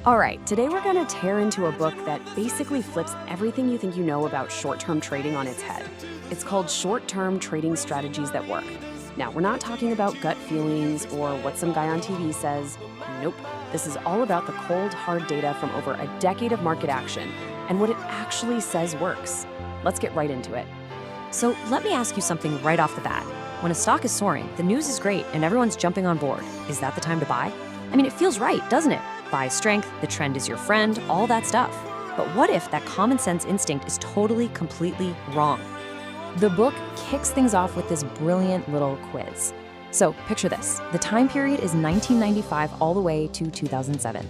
All right, today we're going to tear into a book that basically flips everything you think you know about short term trading on its head. It's called Short Term Trading Strategies That Work. Now, we're not talking about gut feelings or what some guy on TV says. Nope. This is all about the cold, hard data from over a decade of market action and what it actually says works. Let's get right into it. So let me ask you something right off the bat. When a stock is soaring, the news is great and everyone's jumping on board. Is that the time to buy? I mean, it feels right, doesn't it? Buy strength, the trend is your friend, all that stuff. But what if that common sense instinct is totally, completely wrong? The book kicks things off with this brilliant little quiz. So picture this. The time period is 1995 all the way to 2007.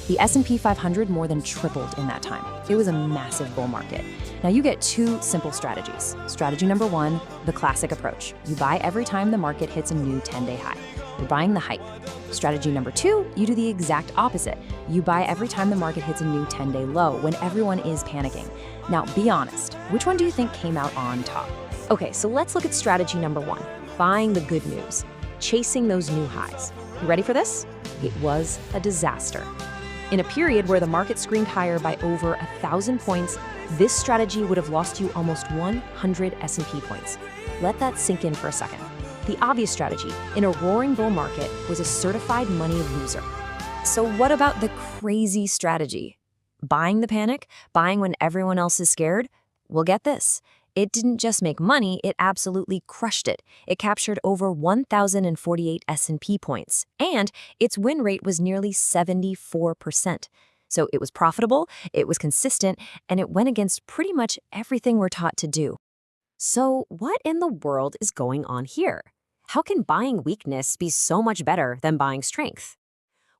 The S&P 500 more than tripled in that time. It was a massive bull market. Now you get two simple strategies. Strategy number one, the classic approach. You buy every time the market hits a new 10-day high. You're buying the hype. Strategy number two, you do the exact opposite. You buy every time the market hits a new 10-day low when everyone is panicking. Now be honest, which one do you think came out on top? Okay, so let's look at strategy number one, buying the good news, chasing those new highs. You ready for this? It was a disaster. In a period where the market screamed higher by over 1,000 points, this strategy would have lost you almost 100 S&P points. Let that sink in for a second. The obvious strategy in a roaring bull market was a certified money loser. So what about the crazy strategy? Buying the panic? Buying when everyone else is scared? Well, get this. It didn't just make money, it absolutely crushed it. It captured over 1,048 S&P points, and its win rate was nearly 74%. So it was profitable, it was consistent, and it went against pretty much everything we're taught to do. So what in the world is going on here? How can buying weakness be so much better than buying strength?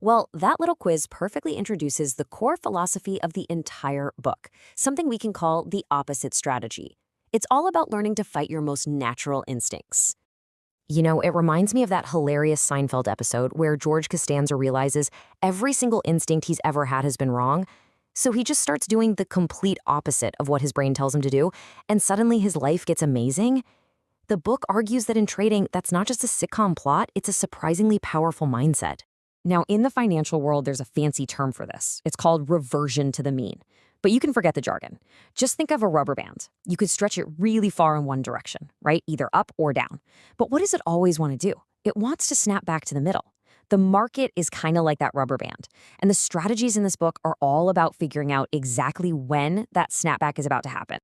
Well, that little quiz perfectly introduces the core philosophy of the entire book, something we can call the opposite strategy. It's all about learning to fight your most natural instincts. You know, it reminds me of that hilarious Seinfeld episode where George Costanza realizes every single instinct he's ever had has been wrong. So he just starts doing the complete opposite of what his brain tells him to do, and suddenly his life gets amazing. The book argues that in trading, that's not just a sitcom plot, it's a surprisingly powerful mindset. Now, in the financial world, there's a fancy term for this. It's called reversion to the mean. But you can forget the jargon. Just think of a rubber band. You could stretch it really far in one direction, right? Either up or down. But what does it always want to do? It wants to snap back to the middle. The market is kind of like that rubber band. And the strategies in this book are all about figuring out exactly when that snapback is about to happen.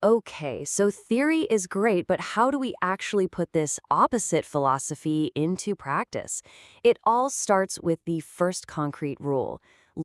Okay, so theory is great, but how do we actually put this opposite philosophy into practice? It all starts with the first concrete rule.